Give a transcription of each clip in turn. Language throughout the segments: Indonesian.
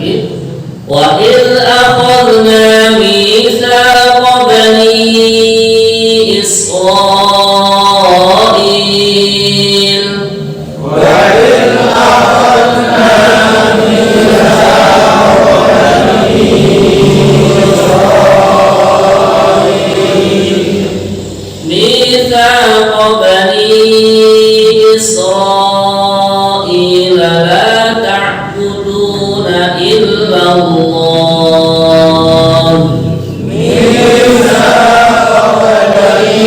lagi. Wa idh akhadna mitsaqa bani Israil. Wa idh akhadna mitsaqa bani Israil. Mitsaqa bani Israil la ta'buduna illa Allah. Mitsaqa bani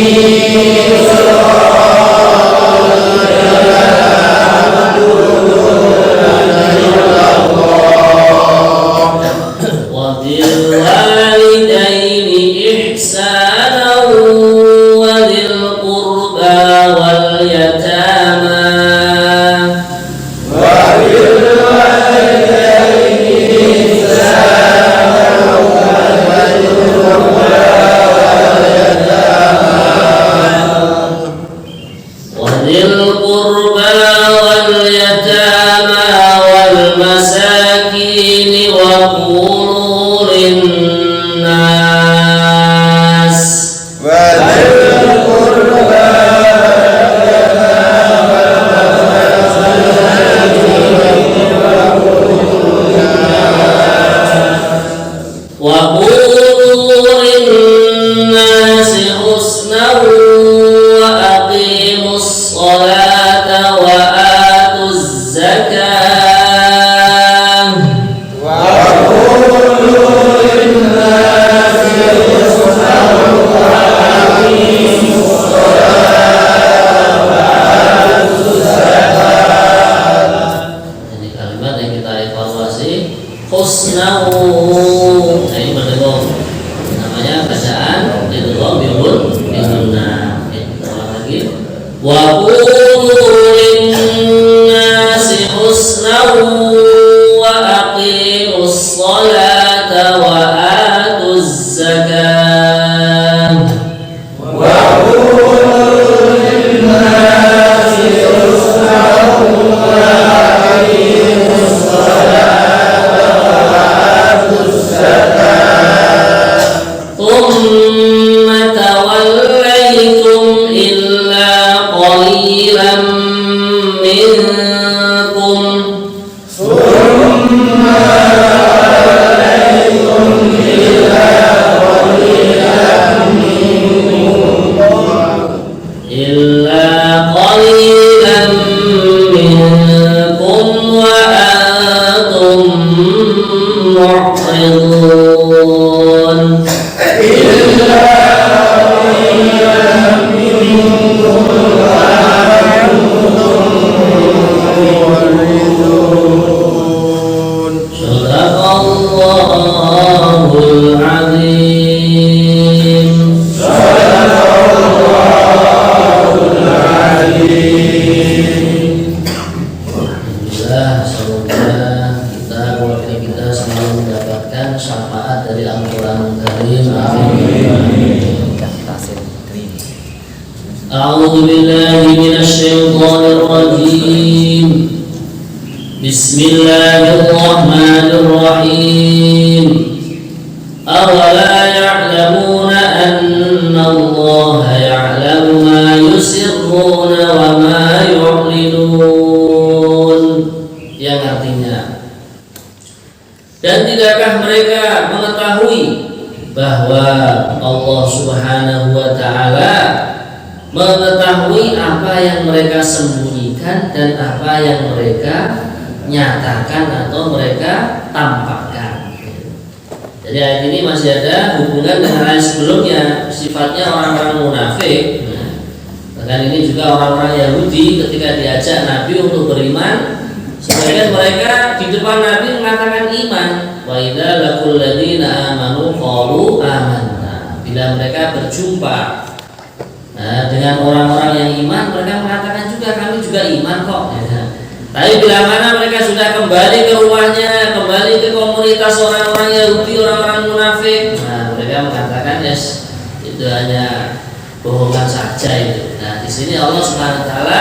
bohongan saja itu. Nah, di sini Allah Subhanahu wa taala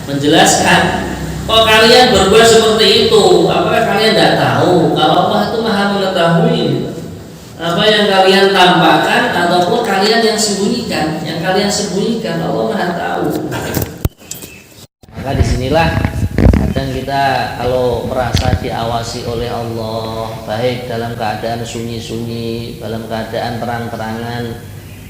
menjelaskan kok kalian berbuat seperti itu? Apakah kalian tidak tahu kalau Allah itu Maha mengetahui apa yang kalian tampakkan ataupun kalian yang sembunyikan? Yang kalian sembunyikan Allah Maha tahu. Maka disinilah kadang kita kalau merasa diawasi oleh Allah, baik dalam keadaan sunyi-sunyi, dalam keadaan terang-terangan,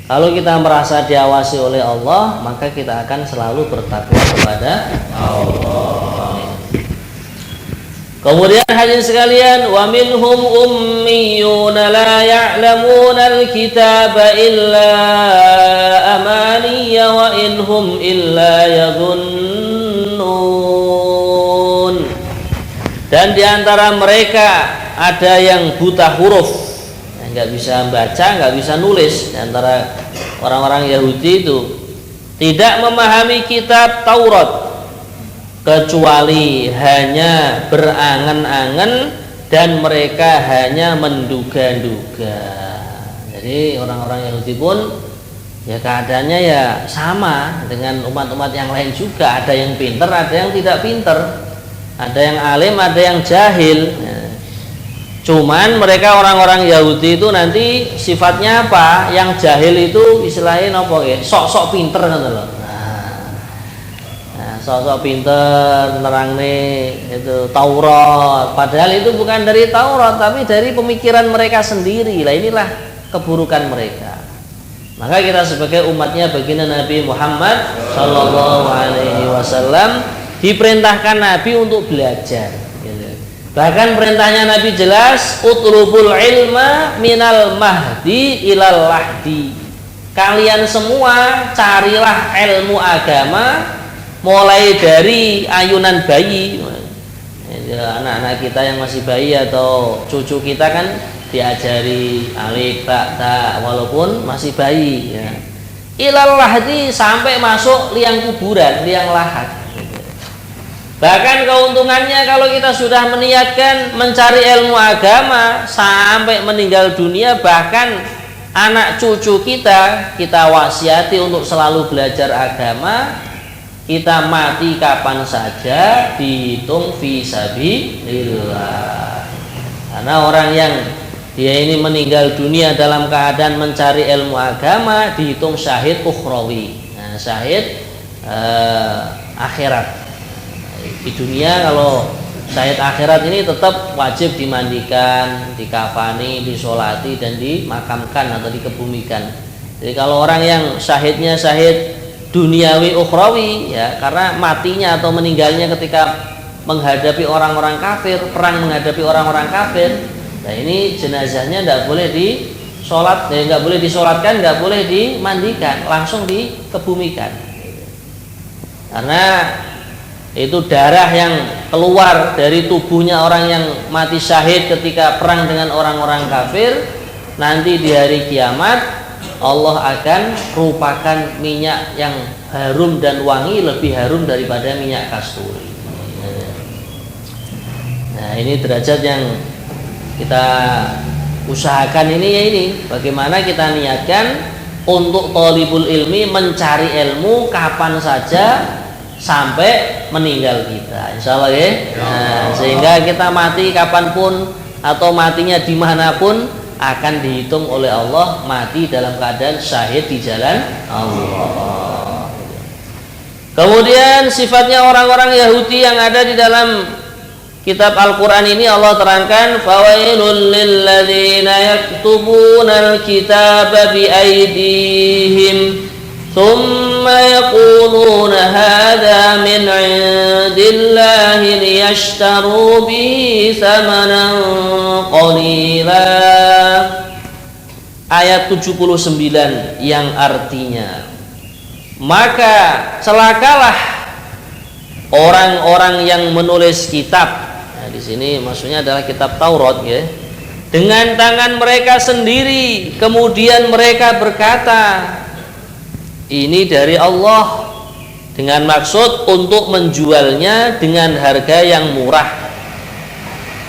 kalau kita merasa diawasi oleh Allah, maka kita akan selalu bertakwa kepada Allah. Kemudian hadirin sekalian, wa minhum ummiyuna la ya'lamuna al-kitaba illa amaniya wa inhum illa yadhunnun. Dan di antara mereka ada yang buta huruf, nggak bisa baca, nggak bisa nulis. Di antara orang-orang Yahudi itu tidak memahami kitab Taurat, kecuali hanya berangan-angan dan mereka hanya menduga-duga. Jadi orang-orang Yahudi pun ya keadaannya ya sama dengan umat-umat yang lain juga. Ada yang pinter, ada yang tidak pinter, ada yang alim, ada yang jahil. Cuman mereka orang-orang Yahudi itu nanti sifatnya apa? Yang jahil itu istilahnya apa ya? Sok-sok pinter gitu loh. Sok-sok pinter nerang nih itu Taurat, padahal itu bukan dari Taurat tapi dari pemikiran mereka sendiri. Lah inilah keburukan mereka. Maka kita sebagai umatnya baginda Nabi Muhammad Sallallahu Alaihi Wasallam diperintahkan Nabi untuk belajar. Bahkan perintahnya Nabi jelas, utlubul ilma minal mahdi ilal lahdi. Kalian semua carilah ilmu agama mulai dari ayunan bayi. Anak-anak kita yang masih bayi atau cucu kita kan diajari alif ba ta walaupun masih bayi ya. Ilal lahdi sampai masuk liang kuburan, liang lahat. Bahkan keuntungannya kalau kita sudah meniatkan mencari ilmu agama sampai meninggal dunia, bahkan anak cucu kita wasiati untuk selalu belajar agama. Kita mati kapan saja dihitung fisabilillah. Karena orang yang dia ini meninggal dunia dalam keadaan mencari ilmu agama dihitung syahid ukhrawi. Nah, syahid akhirat. Di dunia kalau syahid akhirat ini tetap wajib dimandikan, dikafani, disolati dan dimakamkan atau dikebumikan. Jadi kalau orang yang syahidnya syahid duniawi ukhrawi ya, karena matinya atau meninggalnya ketika menghadapi orang-orang kafir, perang menghadapi orang-orang kafir. Nah ini jenazahnya tidak boleh disolat, nggak boleh disolatkan, nggak boleh dimandikan, langsung dikebumikan. Karena itu darah yang keluar dari tubuhnya orang yang mati syahid ketika perang dengan orang-orang kafir, nanti di hari kiamat Allah akan rupakan minyak yang harum dan wangi lebih harum daripada minyak kasturi. Nah ini derajat yang kita usahakan ini ya, ini bagaimana kita niatkan untuk thalibul ilmi mencari ilmu kapan saja sampai meninggal kita, insya Allah ya. Nah, sehingga kita mati kapanpun atau matinya dimanapun akan dihitung oleh Allah mati dalam keadaan syahid di jalan Allah. Kemudian sifatnya orang-orang Yahudi yang ada di dalam kitab Al-Quran ini Allah terangkan, fawailul lilladzina yaktubuna al-kitaba biaydihim thumma yaquluna hadha min indillahi liyashtaru bihi thamanan qalila. Ayat 79 yang artinya, maka celakalah orang-orang yang menulis kitab. Nah, di sini maksudnya adalah kitab Taurat ya. Dengan tangan mereka sendiri, kemudian mereka berkata, ini dari Allah, dengan maksud untuk menjualnya dengan harga yang murah.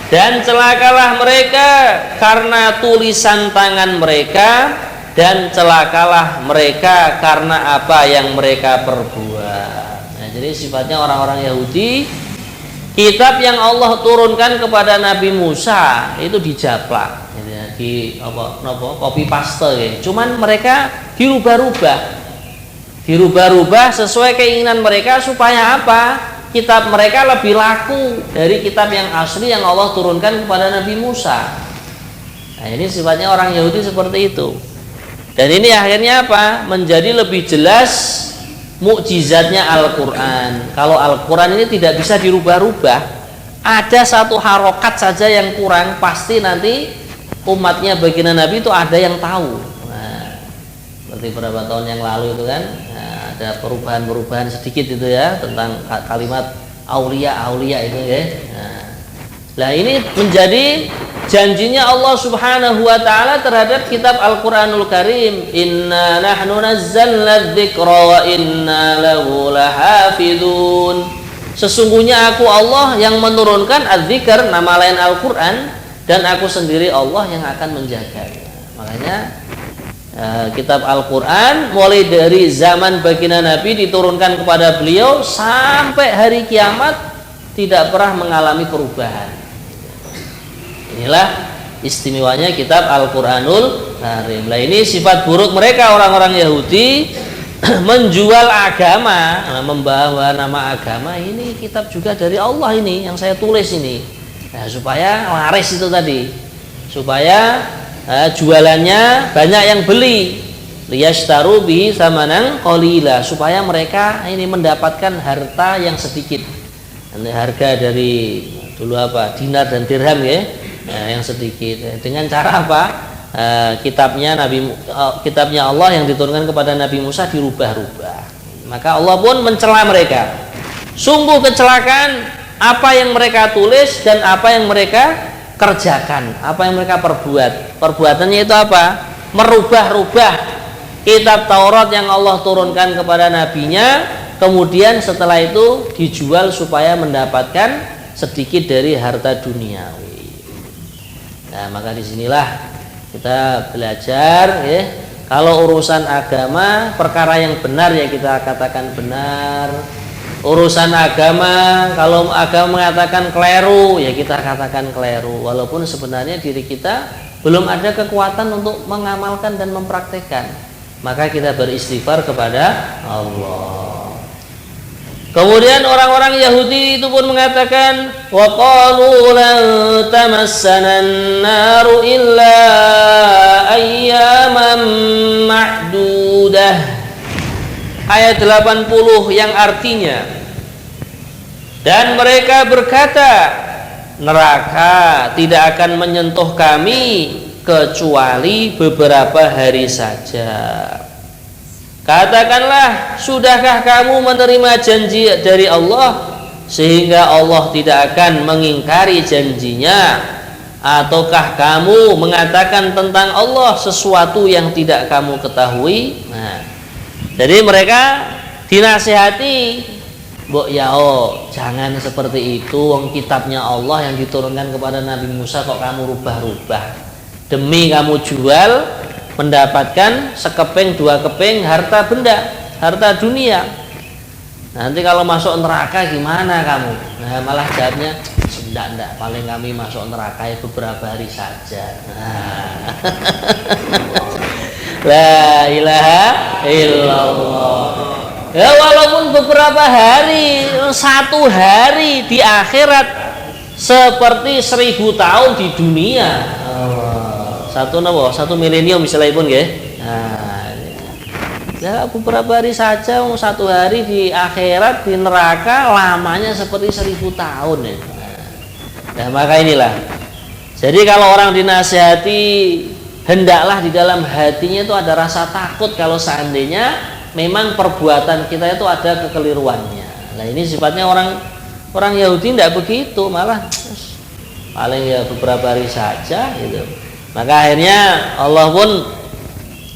Dan celakalah mereka karena tulisan tangan mereka, dan celakalah mereka karena apa yang mereka perbuat. Nah, jadi sifatnya orang-orang Yahudi kitab yang Allah turunkan kepada Nabi Musa itu dijaplak, gitu ya, di copy paste ya. Cuman mereka dirubah-rubah sesuai keinginan mereka supaya apa? Kitab mereka lebih laku dari kitab yang asli yang Allah turunkan kepada Nabi Musa. Nah, ini sifatnya orang Yahudi seperti itu. Dan ini akhirnya apa? Menjadi lebih jelas mukjizatnya Al-Quran. Kalau Al-Quran ini tidak bisa dirubah-rubah, ada satu harokat saja yang kurang, pasti nanti umatnya baginda Nabi itu ada yang tahu. Nah, seperti beberapa tahun yang lalu itu kan, nah, ada perubahan-perubahan sedikit itu ya tentang kalimat aulia itu ya. Nah, ini menjadi janjinya Allah Subhanahu wa taala terhadap kitab Al-Qur'anul Karim. Inna nahnu nazzalna dzikra wa inna lahu lahafizun. Sesungguhnya aku Allah yang menurunkan az-dzikr, nama lain Al-Qur'an, dan aku sendiri Allah yang akan menjaganya. Makanya kitab Al-Qur'an mulai dari zaman baginda Nabi diturunkan kepada beliau sampai hari kiamat tidak pernah mengalami perubahan. Inilah istimewanya kitab Al-Qur'anul Karim. Nah, ini sifat buruk mereka orang-orang Yahudi menjual agama, membawa nama agama, ini kitab juga dari Allah ini yang saya tulis ini. Nah, supaya laris itu tadi. Supaya jualannya banyak yang beli. Liyashtaru bihi samanan qalila, supaya mereka ini mendapatkan harta yang sedikit. Ini harga dari dulu apa? Dinar dan dirham ya. Yang sedikit, dengan cara apa? Kitabnya Allah yang diturunkan kepada Nabi Musa dirubah-rubah. Maka Allah pun mencela mereka. Sungguh kecelakaan apa yang mereka tulis dan apa yang mereka kerjakan, apa yang mereka perbuat. Perbuatannya itu apa? Merubah-rubah kitab Taurat yang Allah turunkan kepada nabinya, kemudian setelah itu dijual supaya mendapatkan sedikit dari harta duniawi. Nah, maka disinilah kita belajar ya, kalau urusan agama perkara yang benar ya kita katakan benar. Urusan agama kalau agama mengatakan keliru ya kita katakan keliru, walaupun sebenarnya diri kita belum ada kekuatan untuk mengamalkan dan mempraktekkan. Maka kita beristighfar kepada Allah. Kemudian orang-orang Yahudi itu pun mengatakan wa qalu lan tamassana an-naru illa ayyaman ma'dudah. Ayat 80 yang artinya, dan mereka berkata, neraka tidak akan menyentuh kami kecuali beberapa hari saja. Katakanlah, sudahkah kamu menerima janji dari Allah sehingga Allah tidak akan mengingkari janjinya? Ataukah kamu mengatakan tentang Allah sesuatu yang tidak kamu ketahui? Nah, jadi mereka dinasihati, Mbok yao, jangan seperti itu, wong kitabnya Allah yang diturunkan kepada Nabi Musa kok kamu rubah-rubah demi kamu jual mendapatkan sekeping dua keping harta benda, harta dunia. Nanti kalau masuk neraka gimana kamu? Nah, malah jawabnya enggak, paling kami masuk neraka ya beberapa hari saja. Nah. La ilaha illallah. Ya, walaupun beberapa hari, satu hari di akhirat seperti 1000 tahun di dunia. Satu milenium misalnya pun ya. Nah, ya beberapa hari saja, satu hari di akhirat di neraka lamanya seperti 1000 tahun ya. Nah, maka inilah. Jadi kalau orang dinasihati, hendaklah di dalam hatinya itu ada rasa takut kalau seandainya memang perbuatan kita itu ada kekeliruannya. Nah, ini sifatnya orang Yahudi tidak begitu, malah paling ya beberapa hari saja gitu. Maka akhirnya Allah pun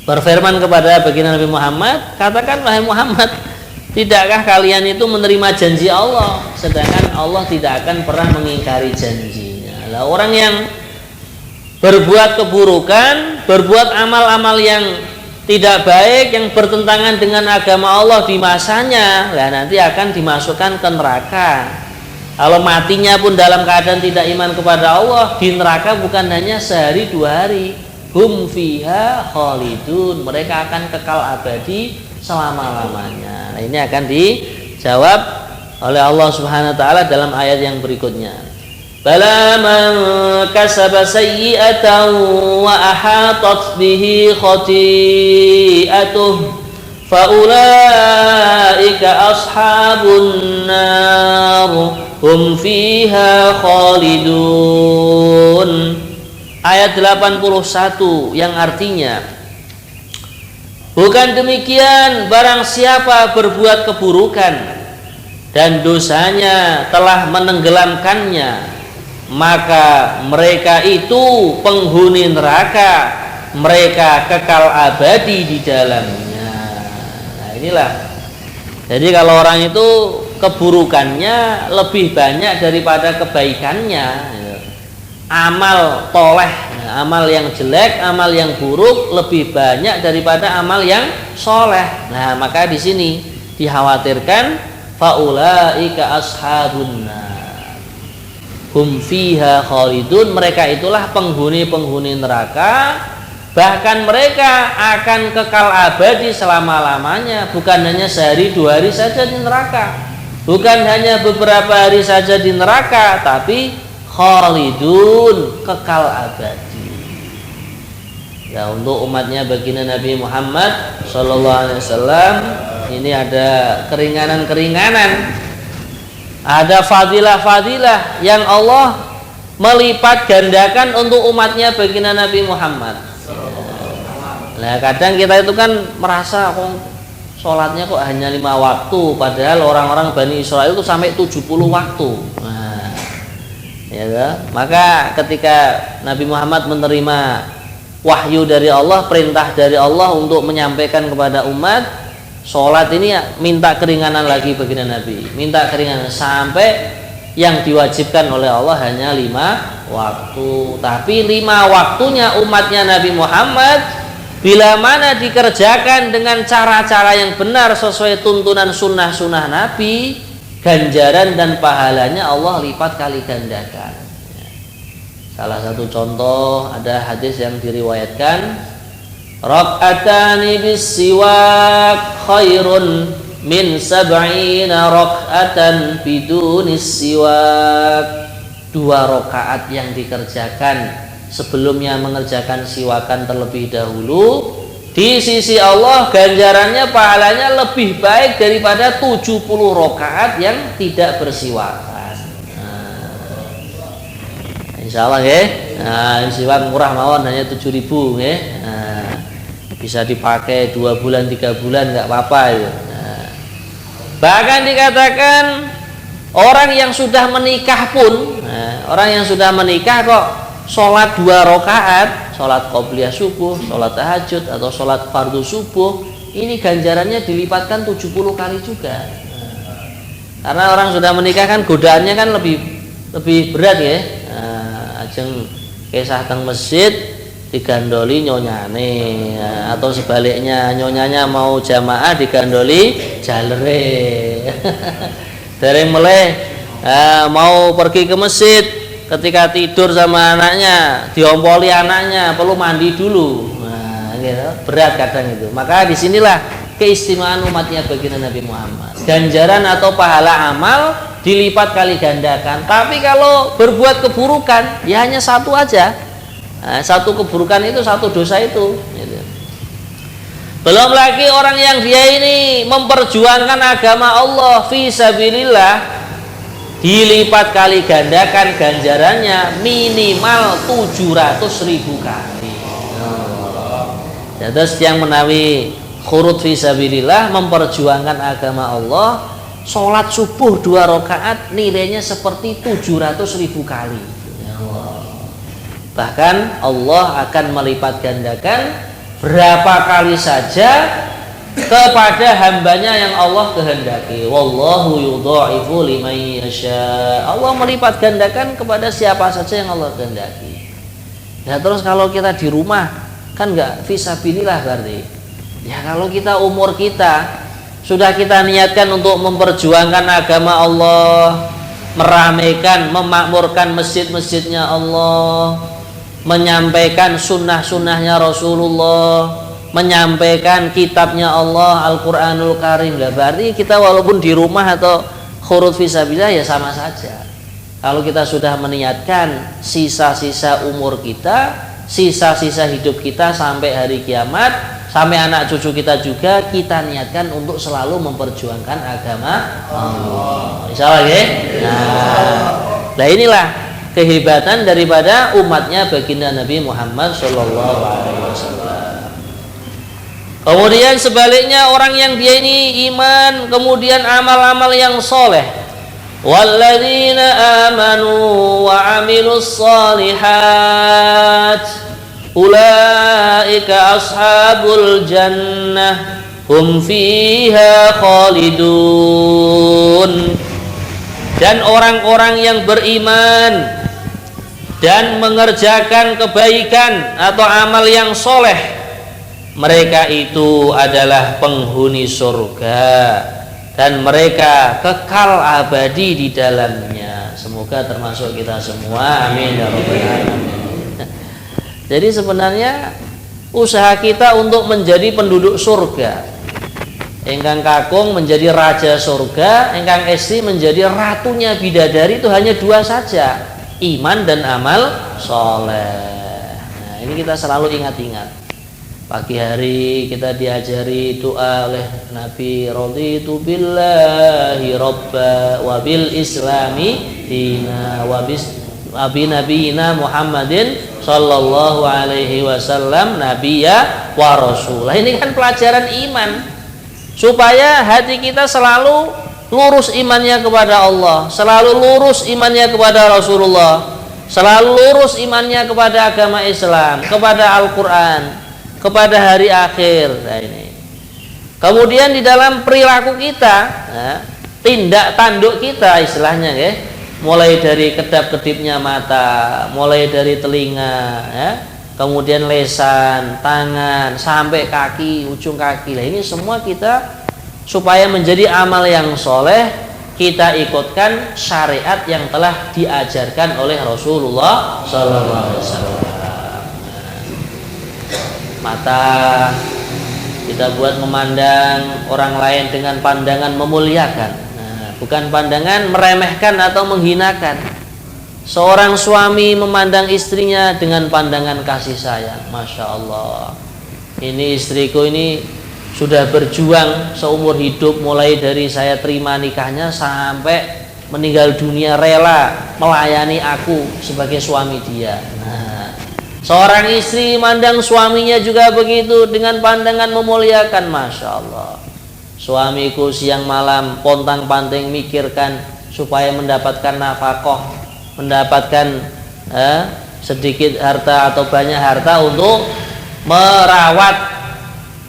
berfirman kepada baginda Nabi Muhammad, katakan wahai Muhammad, tidakkah kalian itu menerima janji Allah sedangkan Allah tidak akan pernah mengingkari janjinya. Lah, orang yang berbuat keburukan, berbuat amal-amal yang tidak baik, yang bertentangan dengan agama Allah di masanya, lah nanti akan dimasukkan ke neraka. Kalau matinya pun dalam keadaan tidak iman kepada Allah, di neraka bukan hanya sehari 2 hari. Hum fiha khalidun, mereka akan kekal abadi selama-lamanya. Nah, ini akan dijawab oleh Allah Subhanahu wa taala dalam ayat yang berikutnya. Bala man kasaba sayyi'atan wa ahatat bihi khati'atuh faulaika ashabun nar hum fiha khalidun. Ayat 81 yang artinya, bukan demikian, barang siapa berbuat keburukan dan dosanya telah menenggelamkannya, maka mereka itu penghuni neraka, mereka kekal abadi di dalamnya. Nah, inilah. Jadi kalau orang itu keburukannya lebih banyak daripada kebaikannya, amal toleh, amal yang jelek, amal yang buruk lebih banyak daripada amal yang soleh. Nah, maka di sini dikhawatirkan faulaika ashabun nar hum fiha khalidun, mereka itulah penghuni-penghuni neraka, bahkan mereka akan kekal abadi selama-lamanya, bukan hanya sehari 2 hari saja di neraka, bukan hanya beberapa hari saja di neraka, tapi khalidun, kekal abadi. Ya, untuk umatnya baginda Nabi Muhammad sallallahu alaihi wasallam ini ada keringanan-keringanan, ada fadilah-fadilah yang Allah melipat gandakan untuk umatnya baginda Nabi Muhammad. Nah, kadang kita itu kan merasa kok sholatnya kok hanya 5 waktu, padahal orang-orang Bani Israel itu sampai 70 waktu. Nah, ya, maka ketika Nabi Muhammad menerima wahyu dari Allah, perintah dari Allah untuk menyampaikan kepada umat, sholat ini ya, minta keringanan lagi baginda Nabi, minta keringanan sampai yang diwajibkan oleh Allah hanya 5 waktu. Tapi 5 waktunya umatnya Nabi Muhammad, bila mana dikerjakan dengan cara-cara yang benar sesuai tuntunan sunnah-sunnah Nabi, ganjaran dan pahalanya Allah lipat kali gandakan. Salah satu contoh, ada hadis yang diriwayatkan, rak'atani bis-siwak khairun min 70 rak'atan bidunis siwak. 2 rakaat yang dikerjakan sebelumnya mengerjakan siwakan terlebih dahulu, di sisi Allah ganjarannya, pahalanya lebih baik daripada 70 rakaat yang tidak bersiwakan. Insya Allah ya. Nah, siwak murah mawon hanya 7.000 ya. Nah, bisa dipakai 2 bulan 3 bulan nggak apa-apa ya. Nah, bahkan dikatakan orang yang sudah menikah pun, orang yang sudah menikah kok sholat 2 rakaat, sholat qobliyah subuh, sholat tahajud atau sholat fardu subuh, ini ganjarannya dilipatkan 70 kali juga. Karena orang sudah menikah kan godaannya kan lebih berat ya. Ajeng kisah teng masjid digandoli nyonyane, atau sebaliknya nyonyanya mau jamaah digandoli jalere. Dari mulai mau pergi ke masjid, ketika tidur sama anaknya diompoli anaknya, perlu mandi dulu. Nah, gitu. Berat kadang itu. Maka disinilah keistimewaan umatnya baginda Nabi Muhammad. Ganjaran atau pahala amal dilipat kali gandakan. Tapi kalau berbuat keburukan ya hanya 1 aja. Nah, 1 keburukan itu 1 dosa itu. Gitu. Belum lagi orang yang dia ini memperjuangkan agama Allah fi sabilillah, dilipat kali gandakan ganjarannya minimal 700.000 kali. Terus yang menawi khurut fi sabilillah, memperjuangkan agama Allah, sholat subuh 2 rakaat nilainya seperti 700.000 kali. Bahkan Allah akan melipat gandakan berapa kali saja kepada hambanya yang Allah kehendaki. Wallahu yudha'ifu liman yasha. Allah melipat gandakan kepada siapa saja yang Allah kehendaki. Ya, terus kalau kita di rumah kan enggak fisabilillah berarti. Ya, kalau kita umur kita sudah kita niatkan untuk memperjuangkan agama Allah, meramaikan, memakmurkan masjid-masjidnya Allah, menyampaikan sunnah-sunnahnya Rasulullah, menyampaikan kitabnya Allah, Al-Quranul Karim. Lah berarti kita walaupun di rumah atau khurut fisabilillah ya sama saja. Kalau kita sudah meniatkan sisa-sisa umur kita, sisa-sisa hidup kita sampai hari kiamat, sampai anak cucu kita juga, kita niatkan untuk selalu memperjuangkan agama Allah. Insyaallah ya. Nah inilah kehebatan daripada umatnya baginda Nabi Muhammad Shallallahu Alaihi Wasallam. Kemudian sebaliknya orang yang dia ini iman, kemudian amal-amal yang soleh. Walladzina amanu wa amilus solihat ulaika ashabul jannah hum fiha khalidun. Dan orang-orang yang beriman dan mengerjakan kebaikan atau amal yang soleh, mereka itu adalah penghuni surga dan mereka kekal abadi di dalamnya. Semoga termasuk kita semua, amin ya rabbal alamin. Jadi sebenarnya usaha kita untuk menjadi penduduk surga, engkang kakung menjadi raja surga, engkang esti menjadi ratunya bidadari, itu hanya dua saja, iman dan amal soleh. Nah ini kita selalu ingat-ingat. Pagi hari kita diajari doa oleh Nabi, raditu billahi robba wa bil islami dina wa bi nabiyina Muhammadin sallallahu alaihi wasallam nabiyya wa rasulah. Ini kan pelajaran iman, supaya hati kita selalu lurus imannya kepada Allah, selalu lurus imannya kepada Rasulullah, selalu lurus imannya kepada agama Islam, kepada Al-Quran, kepada hari akhir. Nah ini. Kemudian di dalam perilaku kita, tindak tanduk kita istilahnya ya, mulai dari kedap-kedipnya mata, mulai dari telinga, ya, kemudian lesan, tangan, sampai kaki, ujung kaki. Nah ini semua kita supaya menjadi amal yang soleh, kita ikutkan syariat yang telah diajarkan oleh Rasulullah SAW. Mata kita buat memandang orang lain dengan pandangan memuliakan, bukan pandangan meremehkan atau menghinakan. Seorang suami memandang istrinya dengan pandangan kasih sayang. Masya Allah, ini istriku ini sudah berjuang seumur hidup, mulai dari saya terima nikahnya sampai meninggal dunia rela melayani aku sebagai suami dia. Seorang istri mandang suaminya juga begitu dengan pandangan memuliakan. Masya Allah, suamiku siang malam pontang-panting mikirkan supaya mendapatkan nafkah, mendapatkan sedikit harta atau banyak harta untuk merawat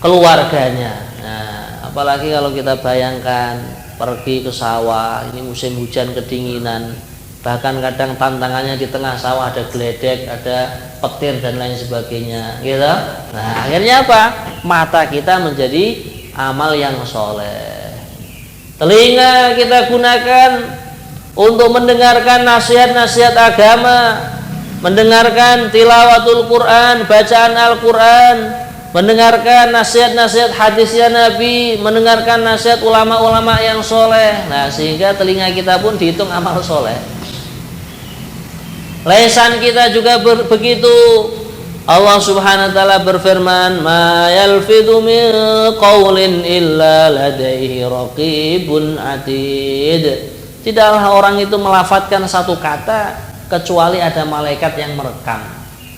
keluarganya. Nah, apalagi kalau kita bayangkan pergi ke sawah, ini musim hujan kedinginan, bahkan kadang tantangannya di tengah sawah ada geledek, ada petir dan lain sebagainya, gitu. Nah akhirnya apa? Mata kita menjadi amal yang soleh. Telinga kita gunakan untuk mendengarkan nasihat-nasihat agama, mendengarkan tilawatul Quran, bacaan Al-Quran, mendengarkan nasihat-nasihat hadisnya Nabi, mendengarkan nasihat ulama-ulama yang soleh. Nah sehingga telinga kita pun dihitung amal soleh. Lesan kita juga begitu. Allah Subhanahu wa taala berfirman, "Ma yalfidhu min qaulin illa ladaihi raqibun atid." Tidaklah orang itu melafadzkan satu kata kecuali ada malaikat yang merekam,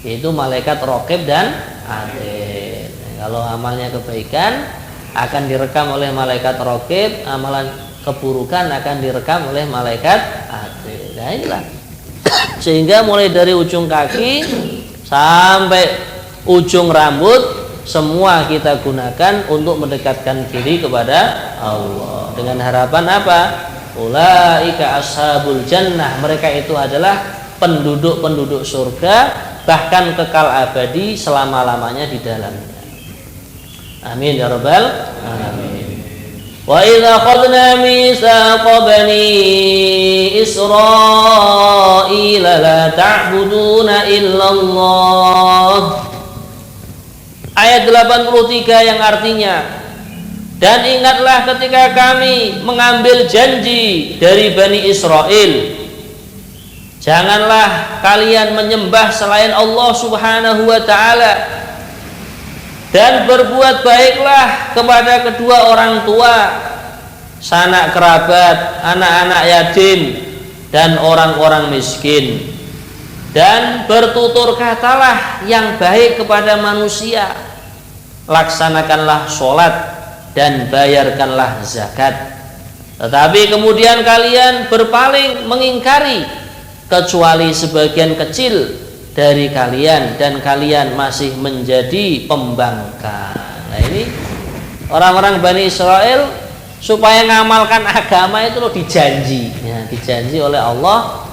yaitu malaikat raqib dan atid. Kalau amalnya kebaikan akan direkam oleh malaikat raqib, amalan keburukan akan direkam oleh malaikat atid. Nah inilah, sehingga mulai dari ujung kaki sampai ujung rambut semua kita gunakan untuk mendekatkan diri kepada Allah dengan harapan apa? Ulaika ashabul jannah, mereka itu adalah penduduk-penduduk surga, bahkan kekal abadi selama-lamanya di dalamnya. Amin ya rabbal alamin. Wa idza akhadna mitsaqa bani Israila la ta'buduna illallah. Ayat 83 yang artinya, dan ingatlah ketika kami mengambil janji dari Bani Israel, janganlah kalian menyembah selain Allah Subhanahu wa ta'ala, dan berbuat baiklah kepada kedua orang tua, sanak kerabat, anak-anak yatim, dan orang-orang miskin, dan bertutur katalah yang baik kepada manusia, laksanakanlah sholat dan bayarkanlah zakat. Tetapi kemudian kalian berpaling mengingkari, kecuali sebagian kecil dari kalian, dan kalian masih menjadi pembangkang. Nah, ini orang-orang Bani Israel supaya ngamalkan agama itu loh dijanji, ya, dijanji oleh Allah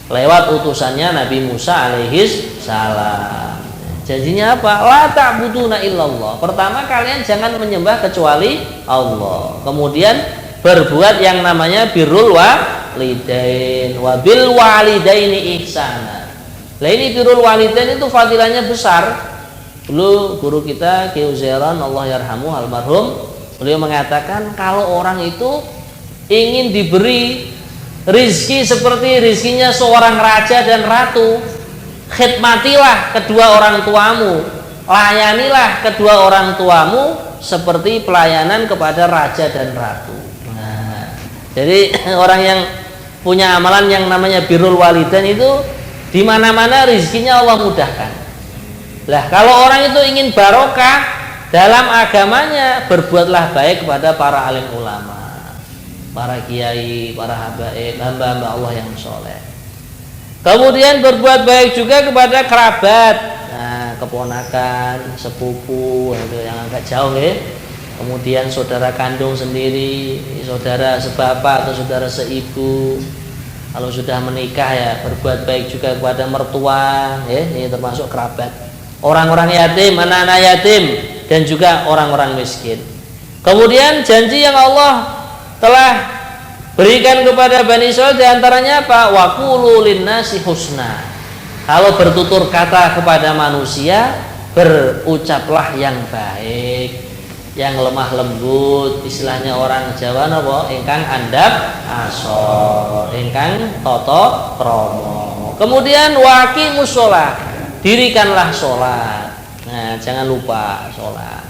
lewat utusannya Nabi Musa alaihis salam. Janjinya apa? La ta'buduna illallah. Pertama, kalian jangan menyembah kecuali Allah. Kemudian berbuat yang namanya birrul walidain wa bil walidaini ihsana. Lah ini birrul walidain itu fadilahnya besar. Dulu guru kita Ki Uzairan Allah yarhamu almarhum, beliau mengatakan kalau orang itu ingin diberi rizki seperti rizkinya seorang raja dan ratu, khidmatilah kedua orang tuamu, layanilah kedua orang tuamu seperti pelayanan kepada raja dan ratu. Nah, jadi orang yang punya amalan yang namanya birrul walidain itu di mana-mana rizkinya Allah mudahkan. Lah kalau orang itu ingin barokah dalam agamanya, berbuatlah baik kepada para alim ulama, para kiai, para habaib, hamba-hamba Allah yang soleh. Kemudian berbuat baik juga kepada kerabat, nah, keponakan, sepupu, itu yang agak jauh ya. Kemudian saudara kandung sendiri, saudara sebapak atau saudara seibu. Kalau sudah menikah ya berbuat baik juga kepada mertua, ya, ini termasuk kerabat. Orang-orang yatim, anak-anak yatim, dan juga orang-orang miskin. Kemudian janji yang Allah telah berikan kepada Bani Israil diantaranya apa? Wa qulu linnasi husna. Kalau bertutur kata kepada manusia, berucaplah yang baik, yang lemah lembut, istilahnya orang Jawa napa? Ingkang andap asor, ingkang toto kromo. Kemudian waqimus shalah, dirikanlah sholat. Nah, jangan lupa sholat.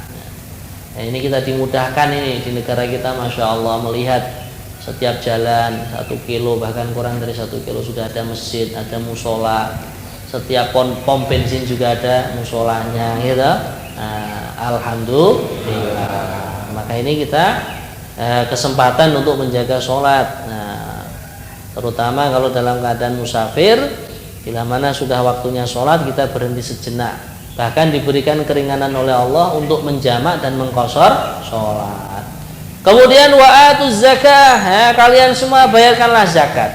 Nah, ini kita dimudahkan ini di negara kita, masya Allah, melihat setiap jalan 1 kilo bahkan kurang dari 1 kilo sudah ada masjid, ada musola. Setiap pom bensin juga ada musolanya, gitu. Nah, alhamdulillah. Maka ini kita kesempatan untuk menjaga sholat. Nah, terutama kalau dalam keadaan musafir, bila mana sudah waktunya sholat kita berhenti sejenak. Bahkan diberikan keringanan oleh Allah untuk menjamak dan mengqashar sholat. Kemudian wa'atuz zakah, ya, kalian semua bayarkanlah zakat.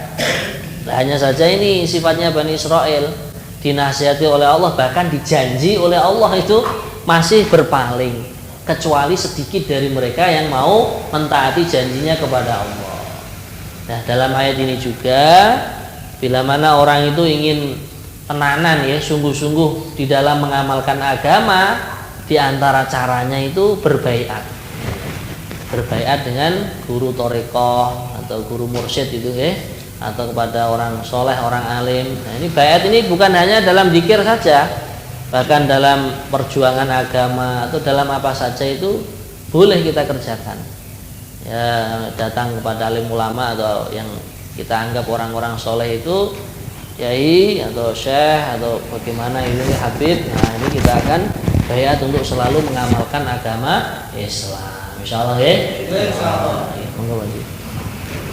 Nah, hanya saja ini sifatnya Bani Israel, dinasihati oleh Allah, bahkan dijanji oleh Allah itu masih berpaling, kecuali sedikit dari mereka yang mau mentaati janjinya kepada Allah. Nah, dalam ayat ini juga, bila mana orang itu ingin tenanan ya, sungguh-sungguh di dalam mengamalkan agama, di antara caranya itu berbaiat. Berbaiat dengan guru thariqah atau guru mursyid itu ya, atau kepada orang soleh, orang alim. Nah, ini baiat ini bukan hanya dalam zikir saja, bahkan dalam perjuangan agama atau dalam apa saja itu boleh kita kerjakan. Ya, datang kepada alim ulama atau yang kita anggap orang-orang soleh itu kiai atau syekh atau bagaimana ini habib. Nah, ini kita akan baiat untuk selalu mengamalkan agama Islam. Insyaallah ya. Insyaallah. Monggo Pak.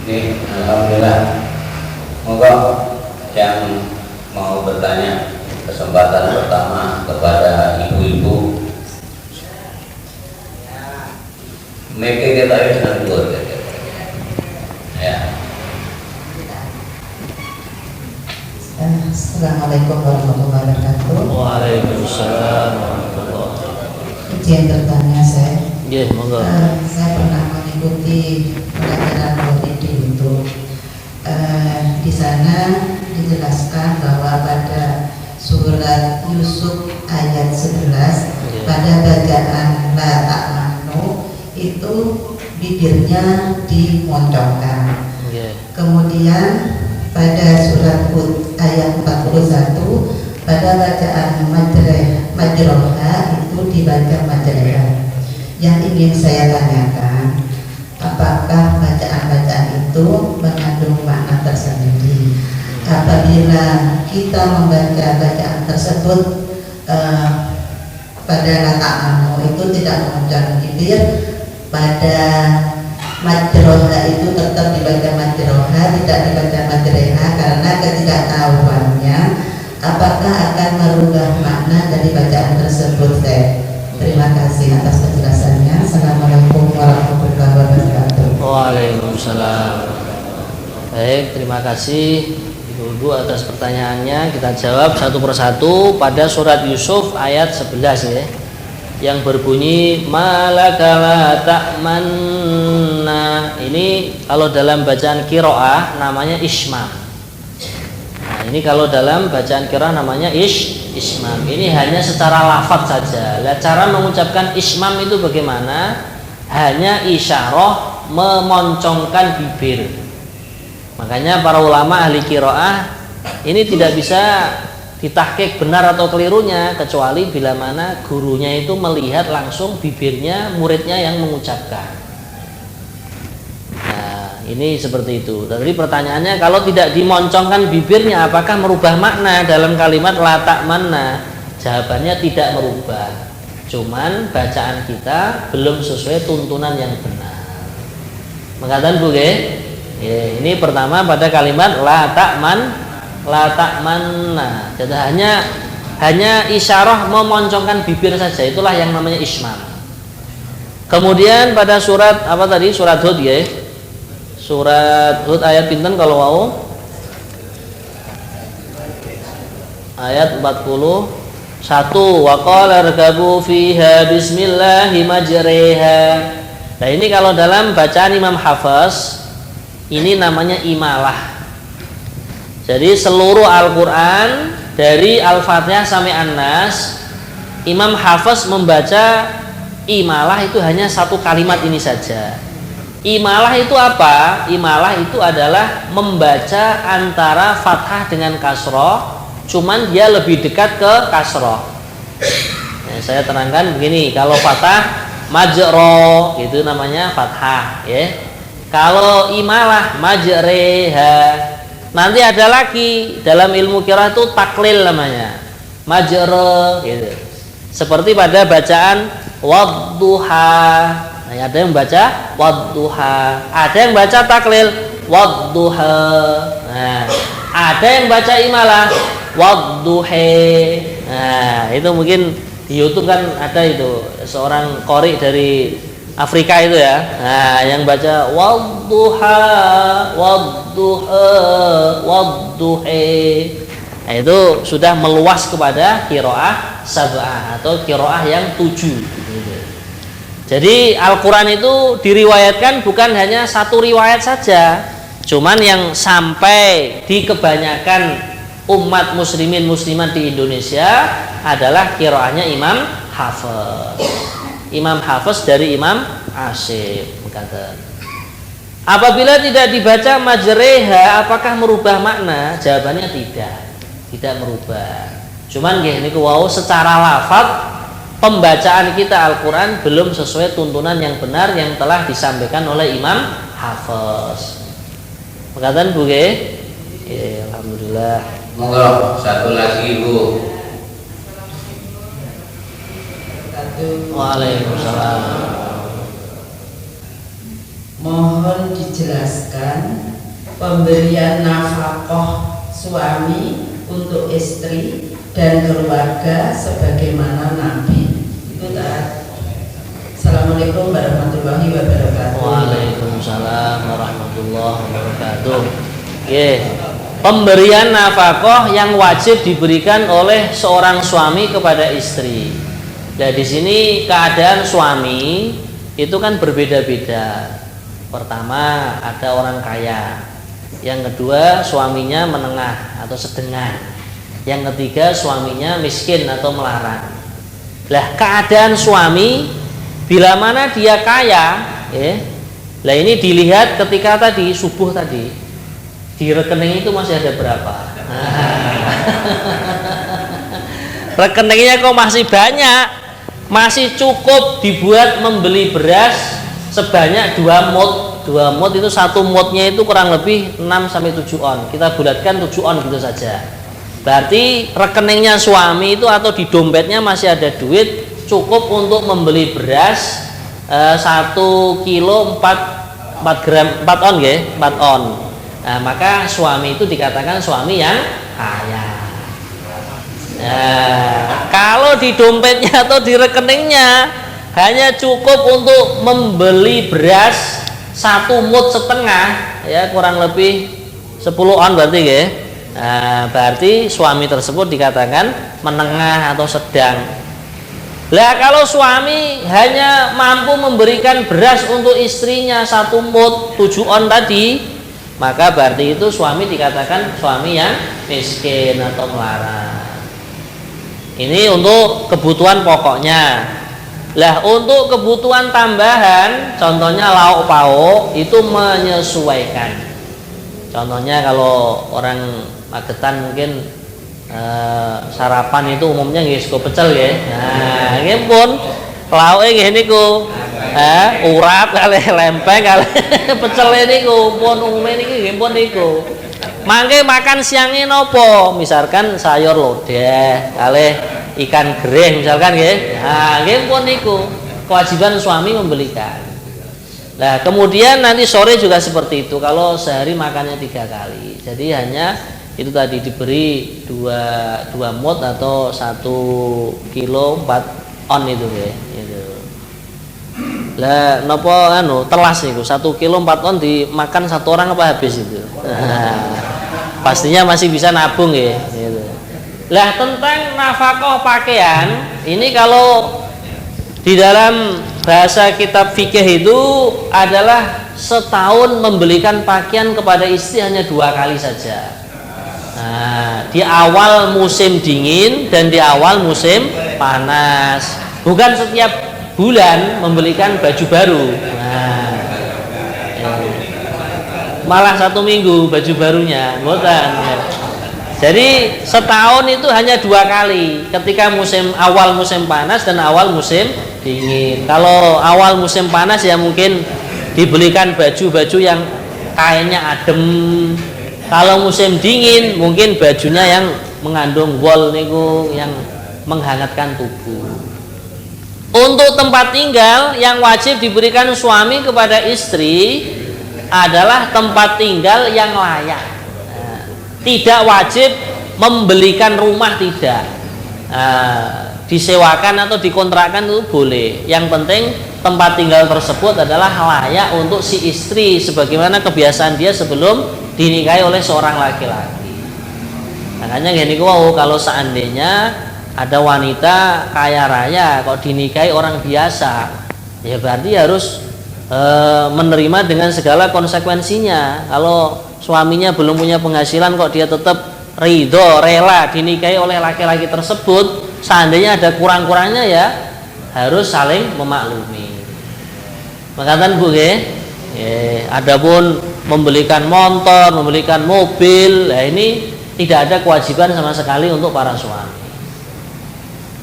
Oke, alhamdulillah. Monggo yang mau bertanya, kesempatan pertama kepada ibu-ibu. Mereka kita harus buat ya. Assalamualaikum warahmatullahi wabarakatuh. Waalaikumsalam warahmatullahi wabarakatuh. Izin bertanya saya. Nggih, monggo. Saya pernah mengikuti mengikuti pelajaran Maulidi itu. Di sana dijelaskan bahwa pada surat Yusuf ayat 11 pada bacaan la ta'manu itu bibirnya dimoncongkan. Kemudian pada surat Hud ayat 41 pada bacaan majroha itu dibaca majreha. Yang ingin saya tanyakan, apakah bacaan-bacaan itu mengandung makna tersendiri? Apabila kita membaca bacaan tersebut pada lata'anu itu tidak mengucapkan bibir, pada majroha itu tetap dibaca majroha, tidak dibaca majreha karena ketidaktahuannya apakah akan merubah makna dari bacaan tersebut. Terima kasih atas penjelasannya. Assalamualaikum warahmatullahi wabarakatuh. Waalaikumsalam. Baik, terima kasih Ibu-ibu atas pertanyaannya. Kita jawab satu persatu. Pada surat Yusuf ayat 11 ya, yang berbunyi malakala ta'manna. Ini kalau dalam bacaan qiraah namanya ismam. Nah, ini kalau dalam bacaan qiraah namanya ismam. Ini hanya secara lafaz saja. Lah, cara mengucapkan ismam itu bagaimana? Hanya isyarah memoncongkan bibir. Makanya para ulama ahli qiraah ini tidak bisa ditahqiq benar atau kelirunya kecuali bila mana gurunya itu melihat langsung bibirnya muridnya yang mengucapkan. Nah, ini seperti itu. Jadi pertanyaannya, kalau tidak dimoncongkan bibirnya apakah merubah makna dalam kalimat la ta'manna? Jawabannya tidak merubah. Cuman bacaan kita belum sesuai tuntunan yang benar. Mengatakan Bu ya, ini pertama pada kalimat la ta'manna. Jadi hanya isyarah memoncongkan bibir saja, itulah yang namanya ismam. Kemudian pada surat apa tadi? Surat Hud ya. Surat Hud ayat pinten kalau mau? Ayat 41. Wa qala rkabu fiha bismillahi majriha. Nah, ini kalau dalam bacaan Imam Hafiz ini namanya imalah. Jadi seluruh Al-Quran dari Al-Fatihah sampai An-Nas, Imam Hafiz membaca imalah itu hanya satu kalimat ini saja. Imalah itu apa? Imalah itu adalah membaca antara fathah dengan kasroh, cuman dia lebih dekat ke kasroh. Nah, saya terangkan begini, kalau fathah majro itu namanya fathah ya. Kalau imalah majreha. Nanti ada lagi dalam ilmu qiraah itu taklil namanya, majre gitu. Seperti pada bacaan wadduha. Nah, ada yang baca wadduha, ada yang baca taklil wadduha. Nah, ada yang baca imalah wadduhe. Nah, itu mungkin di YouTube kan ada itu seorang qori dari Afrika itu ya. Nah, yang baca wadduha wadduha wadduhe. Nah, itu sudah meluas kepada qiraah sab'ah atau qiraah yang 7 gitu. Jadi Al-Quran itu diriwayatkan bukan hanya satu riwayat saja, cuman yang sampai di kebanyakan umat muslimin muslimat di Indonesia adalah qiraahnya Imam Hafiz. Imam Hafiz dari Imam Asyib. Apabila tidak dibaca majreha, apakah merubah makna? Jawabannya tidak merubah. Cuman ini wow, secara lafaz pembacaan kita Al-Quran belum sesuai tuntunan yang benar yang telah disampaikan oleh Imam Hafiz. Perkataan Bu Ge? Alhamdulillah. Monggo satu lagi Bu. Waalaikumsalam. Mohon dijelaskan pemberian nafkah suami untuk istri dan keluarga sebagaimana Nabi itu taat. Assalamualaikum warahmatullahi wabarakatuh. Waalaikumsalam warahmatullahi wabarakatuh. Pemberian nafkah yang wajib diberikan oleh seorang suami kepada istri. Nah, di sini keadaan suami itu kan berbeda-beda. Pertama, ada orang kaya. Yang kedua, suaminya menengah atau sedang. Yang ketiga, suaminya miskin atau melarat. Lah, keadaan suami bila mana dia kaya, lah ini dilihat ketika tadi subuh tadi di rekening itu masih ada berapa. Rekeningnya kok masih banyak, masih cukup dibuat membeli beras sebanyak 2 mot. 2 mot itu 1 motnya itu kurang lebih 6-7 on. Kita bulatkan 7 on gitu saja. Berarti rekeningnya suami itu atau di dompetnya masih ada duit cukup untuk membeli beras 1 kilo 4 gram 4 on ya, 4 on. Nah, maka suami itu dikatakan suami yang kaya. Nah, kalau di dompetnya atau di rekeningnya hanya cukup untuk membeli beras 1 mut setengah, ya kurang lebih 10 on berarti ya. Nah, berarti suami tersebut dikatakan menengah atau sedang. Lah kalau suami hanya mampu memberikan beras untuk istrinya 1 mut 7 on tadi, maka berarti itu suami dikatakan suami yang miskin atau melarat. Ini untuk kebutuhan pokoknya. Lah untuk kebutuhan tambahan, contohnya lauk pauk itu menyesuaikan. Contohnya kalau orang Magetan mungkin sarapan itu umumnya nggih sego pecel ya. Nah, nggih pun lauke nggih niku. Urap kalih lempeng kalih pecel niku pun umume niki nggih pun niku. Mangke makan siangnya nopo? Misalkan sayur lodeh kalih ikan gereh misalkan nggih. Nah, nggih pun niku kewajiban suami membelikan. Nah, kemudian nanti sore juga seperti itu. Kalau sehari makannya 3 kali. Jadi hanya itu tadi diberi 2 mot atau 1 kilo 4 on itu ya. Gitu. Lah napa anu telas niku 1 kilo 4 on dimakan 1 orang apa habis itu. Pastinya masih bisa nabung ya. Gitu. Lah tentang nafkah pakaian ini kalau di dalam bahasa kitab fikih itu adalah setahun membelikan pakaian kepada istri hanya 2 kali saja. Nah, di awal musim dingin dan di awal musim panas. Bukan setiap bulan membelikan baju baru. Nah, malah 1 minggu baju barunya, mboten. Jadi setahun itu hanya 2 kali, ketika awal musim panas dan awal musim dingin. Kalau awal musim panas ya mungkin dibelikan baju-baju yang kainnya adem. Kalau musim dingin mungkin bajunya yang mengandung wol niku yang menghangatkan tubuh. Untuk tempat tinggal yang wajib diberikan suami kepada istri adalah tempat tinggal yang layak. Tidak wajib membelikan rumah, tidak. Disewakan atau dikontrakkan itu boleh. Yang penting tempat tinggal tersebut adalah layak untuk si istri sebagaimana kebiasaan dia sebelum dinikahi oleh seorang laki-laki. Makanya gini kalau seandainya ada wanita kaya raya kok dinikahi orang biasa, ya berarti harus menerima dengan segala konsekuensinya. Kalau suaminya belum punya penghasilan kok dia tetap ridho, rela dinikahi oleh laki-laki tersebut, seandainya ada kurang-kurangnya ya harus saling memaklumi. Makatan Bu adapun membelikan motor, membelikan mobil, nah ini tidak ada kewajiban sama sekali untuk para suami.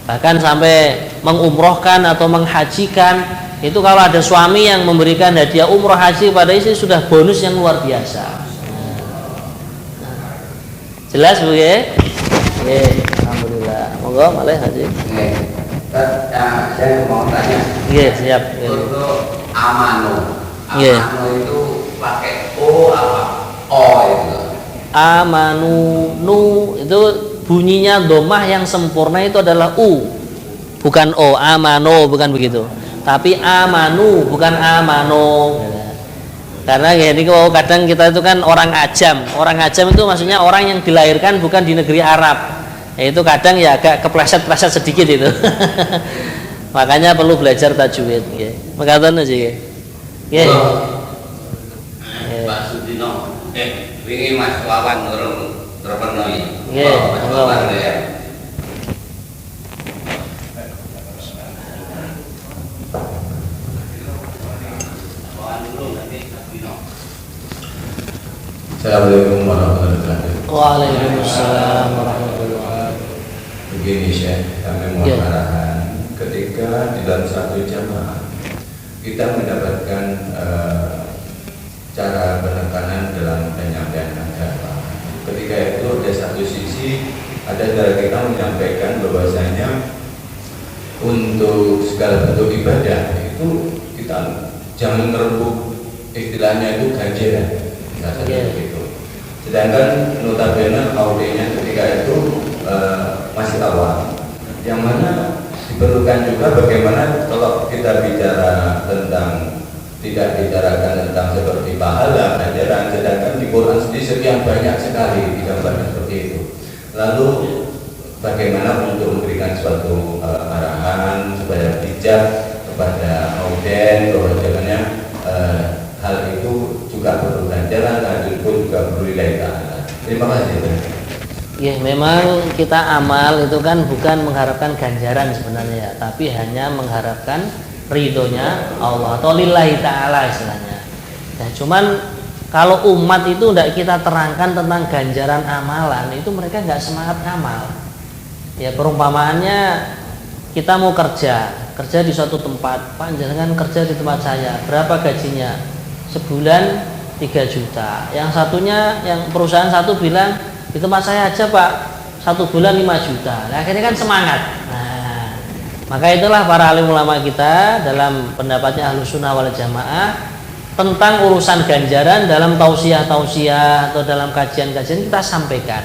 Bahkan sampai mengumrohkan atau menghajikan, itu kalau ada suami yang memberikan hadiah umroh haji pada istri sudah bonus yang luar biasa. Jelas Bu ya? Alhamdulillah. Moga malah haji. Saya mau tanya. Siap. Untuk amanu. Yeah. Amanu itu pakai O apa? O itu. Amanu nu itu bunyinya domah yang sempurna itu adalah U, bukan O. Amano bukan begitu, tapi amanu bukan amano. Karena gini kadang kita itu kan orang ajam itu maksudnya orang yang dilahirkan bukan di negeri Arab. Itu kadang ya agak kepleset-pleset sedikit itu. Makanya perlu belajar tajwid. Makatan aja. Wingi Mas Wawan terpenuhi. Nggih, Mas monggo. Wawan ya. Assalamualaikum warahmatullahi wabarakatuh. Waalaikumsalam warahmatullahi wabarakatuh. Begini Syekh, kami mohon Ya. arahan ketika di dalam satu jamaah kita mendapatkan cara penekanan dalam penyampaian agama. Ketika itu ada satu sisi ada dari kita menyampaikan bahwasanya untuk segala bentuk ibadah itu kita jangan merebut istilahnya itu ganjaran. Ya. Gitu. Sedangkan notabene audenya ketika itu masih awal, yang mana diperlukan juga bagaimana kalau kita bicara tentang tidak bicarakan tentang seperti pahala, ganjaran, sedangkan di Quran sendiri sekian banyak sekali digambarkan seperti itu. Lalu bagaimana untuk memberikan suatu arahan supaya bijak kepada auden bahwasanya hal itu juga perlu ganjaran, hal itu juga perlu nilai ta'ala. Terima kasih. Ya, memang kita amal itu kan bukan mengharapkan ganjaran sebenarnya, tapi hanya mengharapkan ridhonya Allah atau lillahi ta'ala istilahnya. Nah, cuman kalau umat itu tidak kita terangkan tentang ganjaran amalan, itu mereka nggak semangat amal. Ya, perumpamaannya kita mau kerja di suatu tempat, Pak jangan kerja di tempat saya, berapa gajinya? Sebulan 3 juta. Yang satunya, yang perusahaan satu bilang di tempat saya aja Pak 1 bulan 5 juta. Nah, akhirnya kan semangat. Nah, maka itulah para alim ulama kita dalam pendapatnya Ahlus Sunnah wal Jamaah tentang urusan ganjaran dalam tausiah-tausiah atau dalam kajian-kajian kita sampaikan.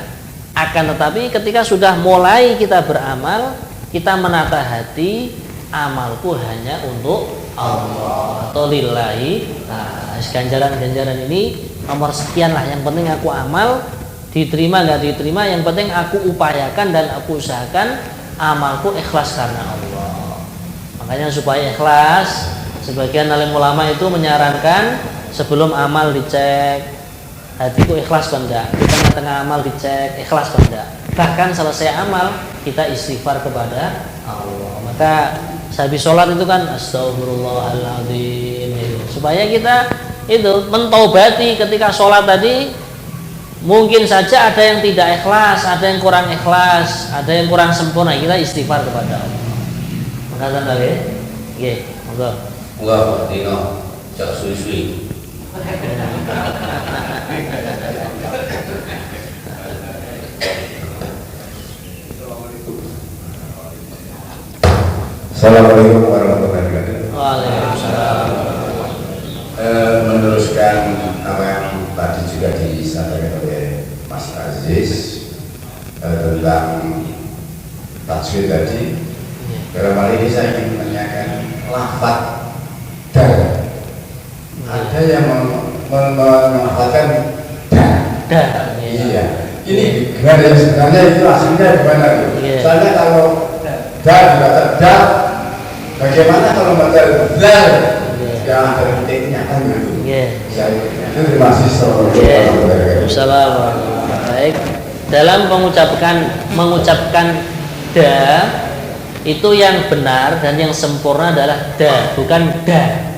Akan tetapi ketika sudah mulai kita beramal, kita menata hati, amalku hanya untuk Allah atau lillahi. Nah, ganjaran-ganjaran ini nomor sekian lah, yang penting aku amal, diterima nggak diterima, yang penting aku upayakan dan aku usahakan amalku ikhlas karena Allah. Makanya supaya ikhlas, sebagian alim ulama itu menyarankan sebelum amal dicek hatiku ikhlas apa enggak, di tengah-tengah amal dicek ikhlas apa enggak, bahkan selesai amal kita istighfar kepada Allah. Maka sehabis sholat itu kan astagfirullahaladzim, supaya kita itu mentaubati ketika sholat tadi. Mungkin saja ada yang tidak ikhlas, ada yang kurang ikhlas, ada yang kurang sempurna, kita istighfar kepada Allah. Makasih lagi, nggih, monggo. Wah, Dino, cak suwi-suwi. Assalamualaikum warahmatullahi wabarakatuh. Waalaikumsalam. Meneruskan apa yang tadi juga disampaikan oleh Mas Aziz tentang tajwid tadi. Dalam hal ini saya ingin menanyakan lafaz dan ada yang mengatakan dan. Iya. Ini benar ya, sebenarnya itu aslinya gimana tuh? Iya. Soalnya kalau dan juga bagaimana kalau baca dan yang ada titiknya kan gitu. Iya. Itu terima kasih. Assalamualaikum. Baik. Dalam mengucapkan da itu yang benar dan yang sempurna adalah da, bukan da.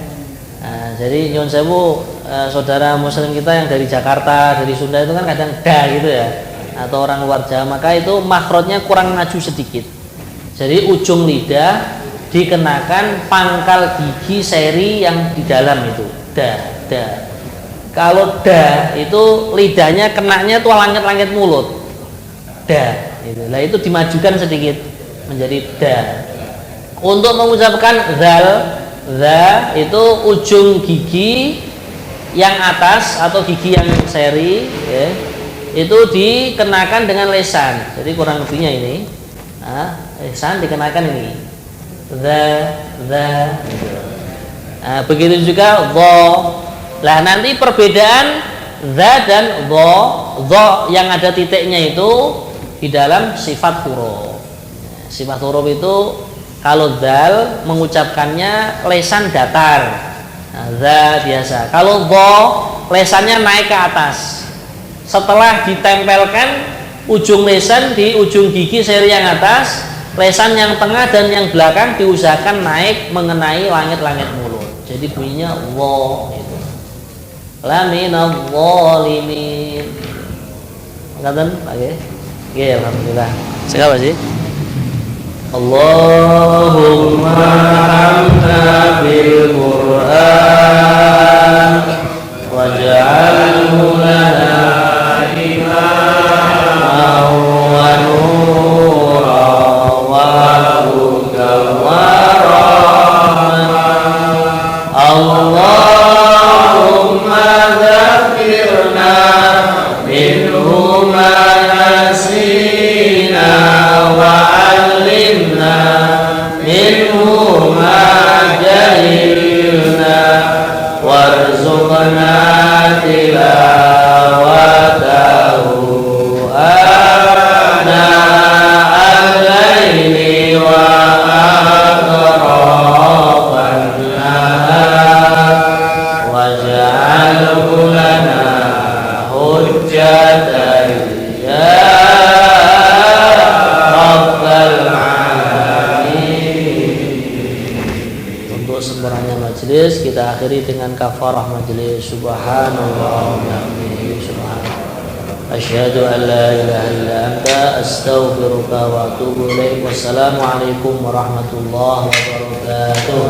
Nah, jadi nyuwun sewu saudara muslim kita yang dari Jakarta, dari Sunda itu kan kadang da gitu ya, atau orang luar Jawa, maka itu makhrajnya kurang maju sedikit. Jadi ujung lidah dikenakan pangkal gigi seri yang di dalam itu da. Kalau da itu lidahnya kenanya tuh langit-langit mulut da itu. Nah, itu dimajukan sedikit menjadi da. Untuk mengucapkan zal, za itu ujung gigi yang atas atau gigi yang seri ya, itu dikenakan dengan lesan. Jadi kurang lebihnya ini lesan dikenakan ini za gitu. Nah, begitu juga dha. Lah nanti perbedaan za dan dha yang ada titiknya itu di dalam sifat huruf. Sifat huruf itu kalau dzal mengucapkannya lesan datar, za biasa. Kalau dha lesannya naik ke atas. setelah ditempelkan ujung lesan di ujung gigi seri yang atas, lesan yang tengah dan yang belakang diusahakan naik mengenai langit-langit mulut. Jadi bunyinya wa itu. La minadh dhalimin. Ngaten, oke. Oke, alhamdulillah. Sekarang sih. Allahumma hamna bil Qur'an waj'alhu lana imaman wa nuran wa hudan wa rahmatan. Allahumma dzakkirna minhu ma nasina wa 'allimna minhu ma jahilna warzuqna tilawatahu ana al-laili wa atrafan nahar waj'alhu lana hujjatan ya rabbal alamin. Untuk sempurnanya majelis kita akhiri dengan kafarah majelis. Subhanallah wa bihamdihi subhanallah asyhadu an la ilaha illa anta astaghfiruka wa atubu ilaik. Wassalamualaikum warahmatullahi wabarakatuh.